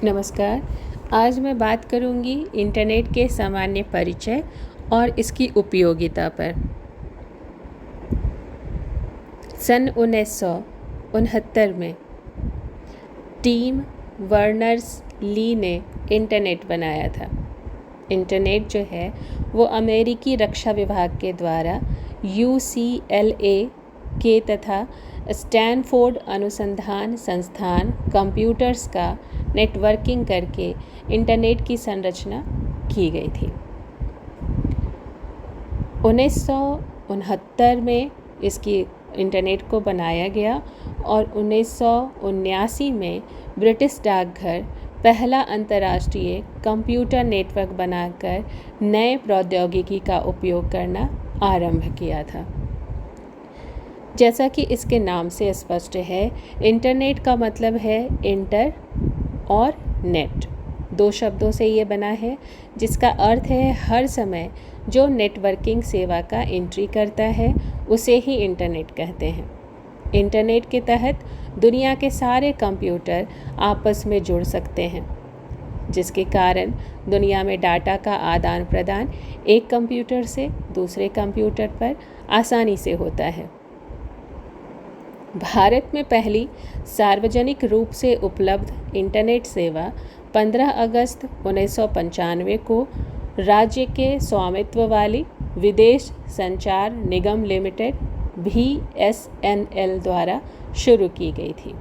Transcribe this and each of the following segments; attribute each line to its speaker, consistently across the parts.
Speaker 1: नमस्कार। आज मैं बात करूंगी इंटरनेट के सामान्य परिचय और इसकी उपयोगिता पर। सन 1969 में टिम बर्नर्स ली ने इंटरनेट बनाया था। इंटरनेट जो है वो अमेरिकी रक्षा विभाग के द्वारा UCLA के तथा स्टैनफोर्ड अनुसंधान संस्थान कंप्यूटर्स का नेटवर्किंग करके इंटरनेट की संरचना की गई थी। 1969 में इसकी इंटरनेट को बनाया गया और 1979 में ब्रिटिश डाकघर पहला अंतर्राष्ट्रीय कंप्यूटर नेटवर्क बनाकर नए प्रौद्योगिकी का उपयोग करना आरंभ किया था। जैसा कि इसके नाम से स्पष्ट है, इंटरनेट का मतलब है इंटर और नेट, दो शब्दों से ये बना है, जिसका अर्थ है हर समय जो नेटवर्किंग सेवा का एंट्री करता है उसे ही इंटरनेट कहते हैं। इंटरनेट के तहत दुनिया के सारे कंप्यूटर आपस में जुड़ सकते हैं, जिसके कारण दुनिया में डाटा का आदान प्रदान एक कंप्यूटर से दूसरे कंप्यूटर पर आसानी से होता है। भारत में पहली सार्वजनिक रूप से उपलब्ध इंटरनेट सेवा 15 अगस्त 1995 को राज्य के स्वामित्व वाली विदेश संचार निगम लिमिटेड BSNL द्वारा शुरू की गई थी।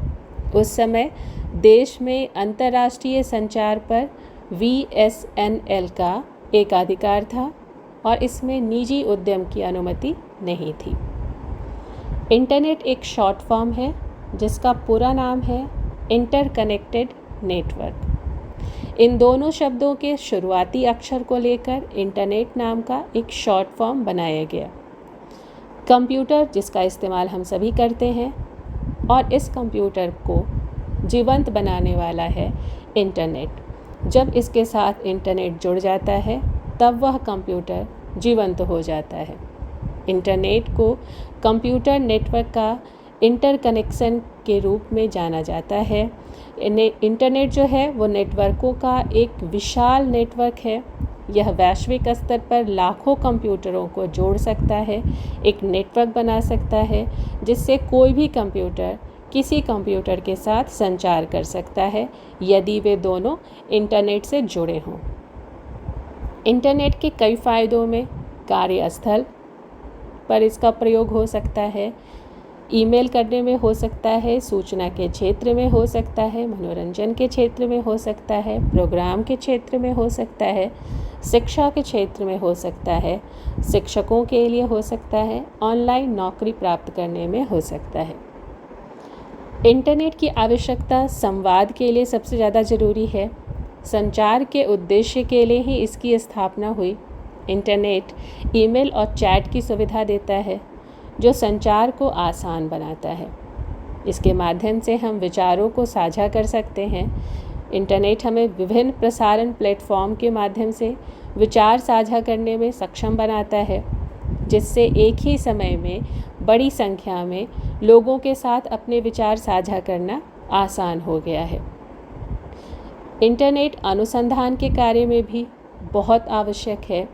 Speaker 1: उस समय देश में अंतर्राष्ट्रीय संचार पर BSNL का एकाधिकार था और इसमें निजी उद्यम की अनुमति नहीं थी। इंटरनेट एक शॉर्ट फॉर्म है जिसका पूरा नाम है इंटरकनेक्टेड नेटवर्क। इन दोनों शब्दों के शुरुआती अक्षर को लेकर इंटरनेट नाम का एक शॉर्ट फॉर्म बनाया गया। कंप्यूटर जिसका इस्तेमाल हम सभी करते हैं और इस कंप्यूटर को जीवंत बनाने वाला है इंटरनेट। जब इसके साथ इंटरनेट जुड़ जाता है तब वह कंप्यूटर जीवंत हो जाता है। इंटरनेट को कंप्यूटर नेटवर्क का इंटरकनेक्शन के रूप में जाना जाता है। इंटरनेट जो है वो नेटवर्कों का एक विशाल नेटवर्क है। यह वैश्विक स्तर पर लाखों कंप्यूटरों को जोड़ सकता है, एक नेटवर्क बना सकता है जिससे कोई भी कंप्यूटर किसी कंप्यूटर के साथ संचार कर सकता है यदि वे दोनों इंटरनेट से जुड़े हों। इंटरनेट के कई फ़ायदों में कार्यस्थल पर इसका प्रयोग हो सकता है, ईमेल करने में हो सकता है, सूचना के क्षेत्र में हो सकता है, मनोरंजन के क्षेत्र में हो सकता है, प्रोग्राम के क्षेत्र में हो सकता है, शिक्षा के क्षेत्र में हो सकता है, शिक्षकों के लिए हो सकता है, ऑनलाइन नौकरी प्राप्त करने में हो सकता है। इंटरनेट की आवश्यकता संवाद के लिए सबसे ज़्यादा ज़रूरी है। संचार के उद्देश्य के लिए ही इसकी स्थापना हुई। इंटरनेट ईमेल और चैट की सुविधा देता है जो संचार को आसान बनाता है। इसके माध्यम से हम विचारों को साझा कर सकते हैं। इंटरनेट हमें विभिन्न प्रसारण प्लेटफॉर्म के माध्यम से विचार साझा करने में सक्षम बनाता है, जिससे एक ही समय में बड़ी संख्या में लोगों के साथ अपने विचार साझा करना आसान हो गया है। इंटरनेट अनुसंधान के कार्य में भी बहुत आवश्यक है।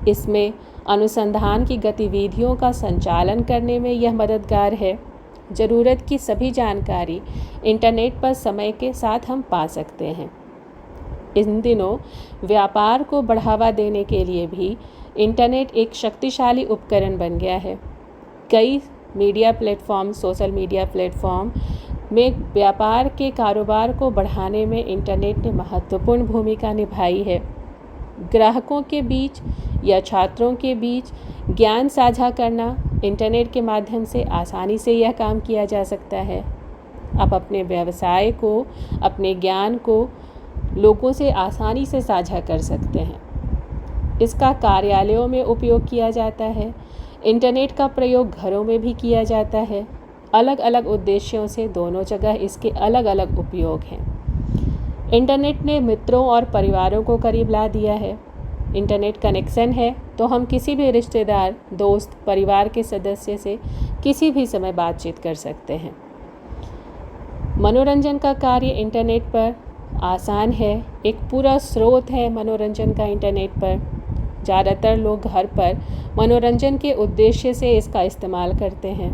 Speaker 1: इसमें अनुसंधान की गतिविधियों का संचालन करने में यह मददगार है। ज़रूरत की सभी जानकारी इंटरनेट पर समय के साथ हम पा सकते हैं। इन दिनों व्यापार को बढ़ावा देने के लिए भी इंटरनेट एक शक्तिशाली उपकरण बन गया है। कई media platform, social media platform में व्यापार के कारोबार को बढ़ाने में इंटरनेट ने महत्वपूर्ण भूमिका निभाई है। ग्राहकों के बीच या छात्रों के बीच ज्ञान साझा करना इंटरनेट के माध्यम से आसानी से यह काम किया जा सकता है। आप अपने व्यवसाय को, अपने ज्ञान को लोगों से आसानी से साझा कर सकते हैं। इसका कार्यालयों में उपयोग किया जाता है। इंटरनेट का प्रयोग घरों में भी किया जाता है। अलग अलग उद्देश्यों से दोनों जगह इसके अलग अलग उपयोग हैं। इंटरनेट ने मित्रों और परिवारों को करीब ला दिया है। इंटरनेट कनेक्शन है तो हम किसी भी रिश्तेदार, दोस्त, परिवार के सदस्य से किसी भी समय बातचीत कर सकते हैं। मनोरंजन का कार्य इंटरनेट पर आसान है, एक पूरा स्रोत है मनोरंजन का इंटरनेट पर। ज़्यादातर लोग घर पर मनोरंजन के उद्देश्य से इसका इस्तेमाल करते हैं।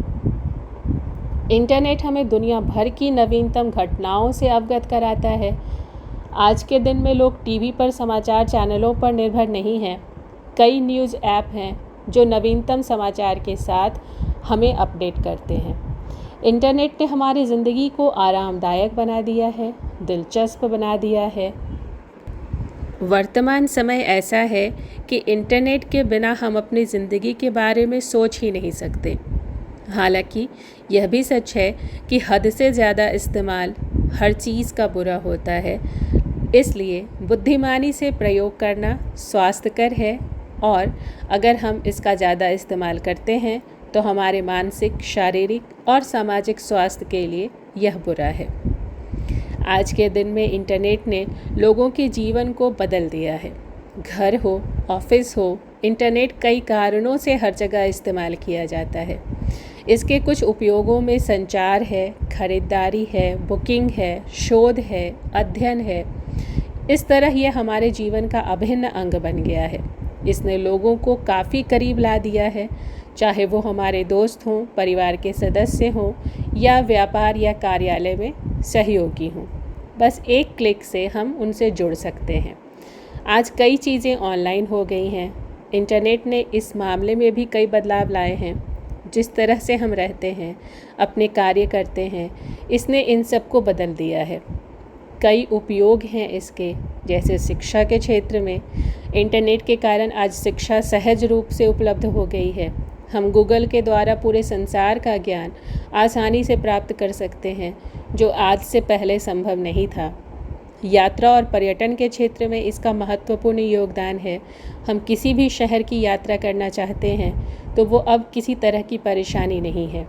Speaker 1: इंटरनेट हमें दुनिया भर की नवीनतम घटनाओं से अवगत कराता है। आज के दिन में लोग टीवी पर समाचार चैनलों पर निर्भर नहीं हैं। कई न्यूज़ ऐप हैं जो नवीनतम समाचार के साथ हमें अपडेट करते हैं। इंटरनेट ने हमारी ज़िंदगी को आरामदायक बना दिया है, दिलचस्प बना दिया है। वर्तमान समय ऐसा है कि इंटरनेट के बिना हम अपनी ज़िंदगी के बारे में सोच ही नहीं सकते। हालांकि यह भी सच है कि हद से ज़्यादा इस्तेमाल हर चीज़ का बुरा होता है। इसलिए बुद्धिमानी से प्रयोग करना स्वास्थ्यकर है, और अगर हम इसका ज़्यादा इस्तेमाल करते हैं तो हमारे मानसिक, शारीरिक और सामाजिक स्वास्थ्य के लिए यह बुरा है। आज के दिन में इंटरनेट ने लोगों के जीवन को बदल दिया है। घर हो, ऑफिस हो, इंटरनेट कई कारणों से हर जगह इस्तेमाल किया जाता है। इसके कुछ उपयोगों में संचार है, खरीदारी है, बुकिंग है, शोध है, अध्ययन है। इस तरह यह हमारे जीवन का अभिन्न अंग बन गया है। इसने लोगों को काफ़ी करीब ला दिया है, चाहे वो हमारे दोस्त हों, परिवार के सदस्य हों या व्यापार या कार्यालय में सहयोगी हों। बस एक क्लिक से हम उनसे जुड़ सकते हैं। आज कई चीज़ें ऑनलाइन हो गई हैं। इंटरनेट ने इस मामले में भी कई बदलाव लाए हैं। जिस तरह से हम रहते हैं, अपने कार्य करते हैं, इसने इन सब को बदल दिया है। कई उपयोग हैं इसके, जैसे शिक्षा के क्षेत्र में। इंटरनेट के कारण आज शिक्षा सहज रूप से उपलब्ध हो गई है। हम गूगल के द्वारा पूरे संसार का ज्ञान आसानी से प्राप्त कर सकते हैं, जो आज से पहले संभव नहीं था। यात्रा और पर्यटन के क्षेत्र में इसका महत्वपूर्ण योगदान है। हम किसी भी शहर की यात्रा करना चाहते हैं तो वो अब किसी तरह की परेशानी नहीं है,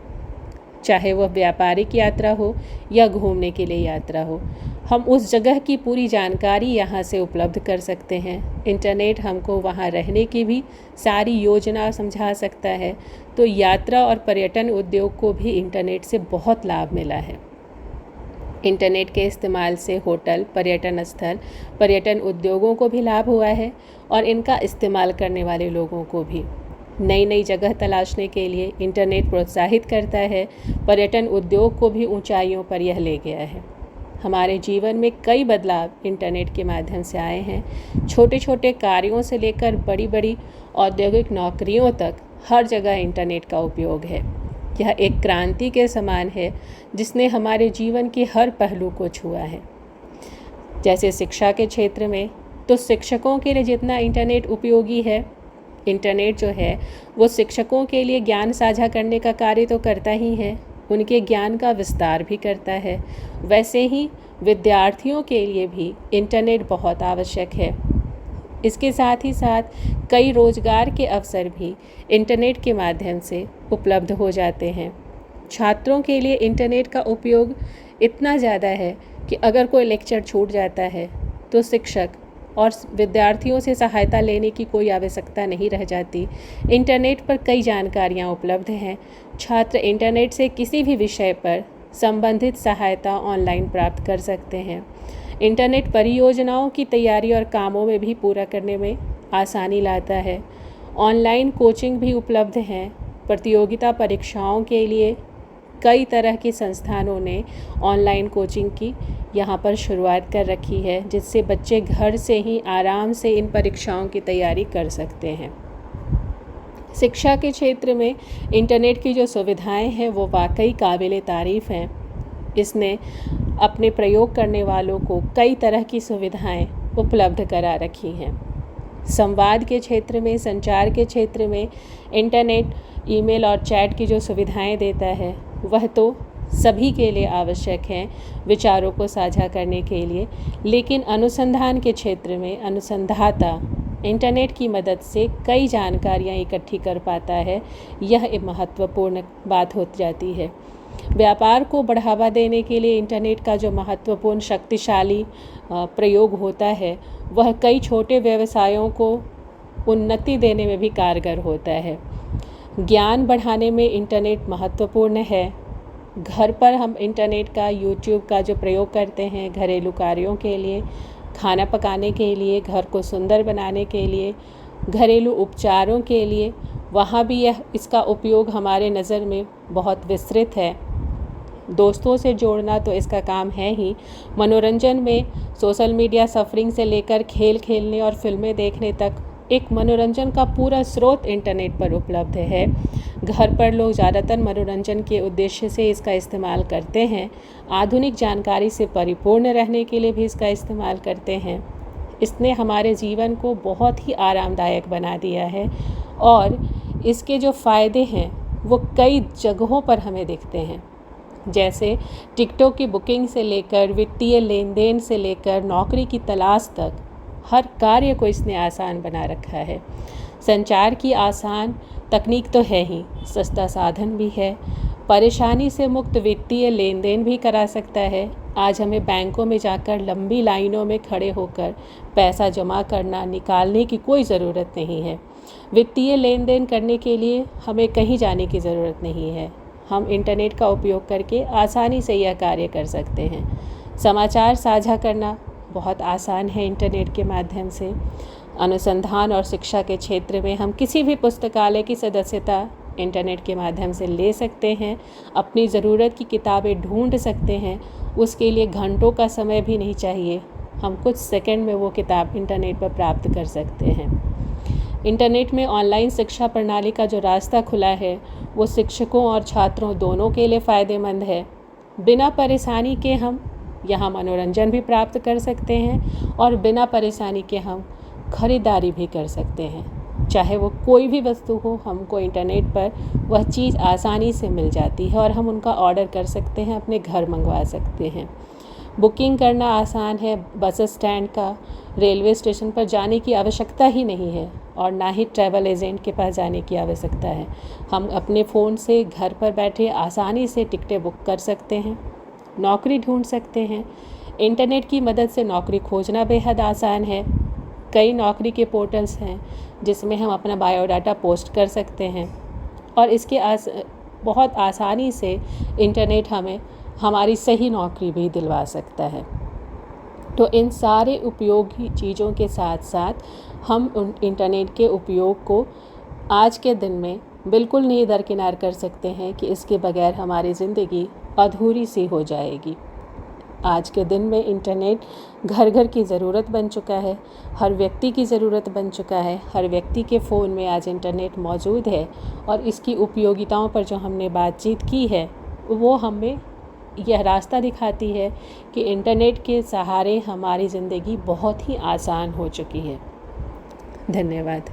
Speaker 1: चाहे वह व्यापारिक यात्रा हो या घूमने के लिए यात्रा हो। हम उस जगह की पूरी जानकारी यहाँ से उपलब्ध कर सकते हैं। इंटरनेट हमको वहाँ रहने की भी सारी योजना समझा सकता है। तो यात्रा और पर्यटन उद्योग को भी इंटरनेट से बहुत लाभ मिला है। इंटरनेट के इस्तेमाल से होटल, पर्यटन स्थल, पर्यटन उद्योगों को भी लाभ हुआ है, और इनका इस्तेमाल करने वाले लोगों को भी। नई नई जगह तलाशने के लिए इंटरनेट प्रोत्साहित करता है। पर्यटन उद्योग को भी ऊंचाइयों पर यह ले गया है। हमारे जीवन में कई बदलाव इंटरनेट के माध्यम से आए हैं। छोटे छोटे कार्यों से लेकर बड़ी बड़ी औद्योगिक नौकरियों तक हर जगह इंटरनेट का उपयोग है। यह एक क्रांति के समान है जिसने हमारे जीवन के हर पहलू को छुआ है। जैसे शिक्षा के क्षेत्र में, तो शिक्षकों के लिए जितना इंटरनेट उपयोगी है, इंटरनेट जो है वो शिक्षकों के लिए ज्ञान साझा करने का कार्य तो करता ही है, उनके ज्ञान का विस्तार भी करता है। वैसे ही विद्यार्थियों के लिए भी इंटरनेट बहुत आवश्यक है। इसके साथ ही साथ कई रोजगार के अवसर भी इंटरनेट के माध्यम से उपलब्ध हो जाते हैं। छात्रों के लिए इंटरनेट का उपयोग इतना ज़्यादा है कि अगर कोई लेक्चर छूट जाता है तो शिक्षक और विद्यार्थियों से सहायता लेने की कोई आवश्यकता नहीं रह जाती। इंटरनेट पर कई जानकारियाँ उपलब्ध हैं। छात्र इंटरनेट से किसी भी विषय पर संबंधित सहायता ऑनलाइन प्राप्त कर सकते हैं। इंटरनेट परियोजनाओं की तैयारी और कामों में भी पूरा करने में आसानी लाता है। ऑनलाइन कोचिंग भी उपलब्ध हैं। प्रतियोगिता परीक्षाओं के लिए कई तरह के संस्थानों ने ऑनलाइन कोचिंग की यहाँ पर शुरुआत कर रखी है, जिससे बच्चे घर से ही आराम से इन परीक्षाओं की तैयारी कर सकते हैं। शिक्षा के क्षेत्र में इंटरनेट की जो सुविधाएं हैं वो वाकई काबिले तारीफ़ हैं। इसने अपने प्रयोग करने वालों को कई तरह की सुविधाएं उपलब्ध करा रखी हैं। संवाद के क्षेत्र में, संचार के क्षेत्र में इंटरनेट ईमेल और चैट की जो सुविधाएं देता है वह तो सभी के लिए आवश्यक हैं, विचारों को साझा करने के लिए। लेकिन अनुसंधान के क्षेत्र में अनुसंधाता इंटरनेट की मदद से कई जानकारियाँ इकट्ठी कर पाता है। यह एक महत्वपूर्ण बात हो जाती है। व्यापार को बढ़ावा देने के लिए इंटरनेट का जो महत्वपूर्ण शक्तिशाली प्रयोग होता है वह कई छोटे व्यवसायों को उन्नति देने में भी कारगर होता है। ज्ञान बढ़ाने में इंटरनेट महत्वपूर्ण है। घर पर हम इंटरनेट का, यूट्यूब का जो प्रयोग करते हैं घरेलू कार्यों के लिए, खाना पकाने के लिए, घर को सुंदर बनाने के लिए, घरेलू उपचारों के लिए, वहाँ भी इसका उपयोग हमारे नज़र में बहुत विस्तृत है। दोस्तों से जोड़ना तो इसका काम है ही। मनोरंजन में सोशल मीडिया सफरिंग से लेकर खेल खेलने और फिल्में देखने तक एक मनोरंजन का पूरा स्रोत इंटरनेट पर उपलब्ध है। घर पर लोग ज़्यादातर मनोरंजन के उद्देश्य से इसका इस्तेमाल करते हैं। आधुनिक जानकारी से परिपूर्ण रहने के लिए भी इसका इस्तेमाल करते हैं। इसने हमारे जीवन को बहुत ही आरामदायक बना दिया है और इसके जो फ़ायदे हैं वो कई जगहों पर हमें दिखते हैं। जैसे टिकटों की बुकिंग से लेकर वित्तीय लेन देन से लेकर नौकरी की तलाश तक हर कार्य को इसने आसान बना रखा है। संचार की आसान तकनीक तो है ही, सस्ता साधन भी है। परेशानी से मुक्त वित्तीय लेन देन भी करा सकता है। आज हमें बैंकों में जाकर लंबी लाइनों में खड़े होकर पैसा जमा करना, निकालने की कोई ज़रूरत नहीं है। वित्तीय लेन देन करने के लिए हमें कहीं जाने की ज़रूरत नहीं है। हम इंटरनेट का उपयोग करके आसानी से यह कार्य कर सकते हैं। समाचार साझा करना बहुत आसान है इंटरनेट के माध्यम से। अनुसंधान और शिक्षा के क्षेत्र में हम किसी भी पुस्तकालय की सदस्यता इंटरनेट के माध्यम से ले सकते हैं। अपनी ज़रूरत की किताबें ढूंढ सकते हैं। उसके लिए घंटों का समय भी नहीं चाहिए। हम कुछ सेकंड में वो किताब इंटरनेट पर प्राप्त कर सकते हैं। इंटरनेट में ऑनलाइन शिक्षा प्रणाली का जो रास्ता खुला है वो शिक्षकों और छात्रों दोनों के लिए फ़ायदेमंद है। बिना परेशानी के हम यहाँ मनोरंजन भी प्राप्त कर सकते हैं और बिना परेशानी के हम खरीदारी भी कर सकते हैं। चाहे वो कोई भी वस्तु हो, हमको इंटरनेट पर वह चीज़ आसानी से मिल जाती है और हम उनका ऑर्डर कर सकते हैं, अपने घर मंगवा सकते हैं। बुकिंग करना आसान है। बस स्टैंड का, रेलवे स्टेशन पर जाने की आवश्यकता ही नहीं है और ना ही ट्रैवल एजेंट के पास जाने की आवश्यकता है। हम अपने फ़ोन से घर पर बैठे आसानी से टिकटें बुक कर सकते हैं, नौकरी ढूंढ सकते हैं। इंटरनेट की मदद से नौकरी खोजना बेहद आसान है। कई नौकरी के पोर्टल्स हैं जिसमें हम अपना बायोडाटा पोस्ट कर सकते हैं और इसके बहुत आसानी से इंटरनेट हमें हमारी सही नौकरी भी दिलवा सकता है। तो इन सारे उपयोगी चीज़ों के साथ साथ हम उन इंटरनेट के उपयोग को आज के दिन में बिल्कुल नहीं दरकिनार कर सकते हैं कि इसके बगैर हमारी ज़िंदगी अधूरी सी हो जाएगी। आज के दिन में इंटरनेट घर घर की ज़रूरत बन चुका है, हर व्यक्ति की ज़रूरत बन चुका है। हर व्यक्ति के फ़ोन में आज इंटरनेट मौजूद है और इसकी उपयोगिताओं पर जो हमने बातचीत की है वो हमें यह रास्ता दिखाती है कि इंटरनेट के सहारे हमारी ज़िंदगी बहुत ही आसान हो चुकी है। धन्यवाद।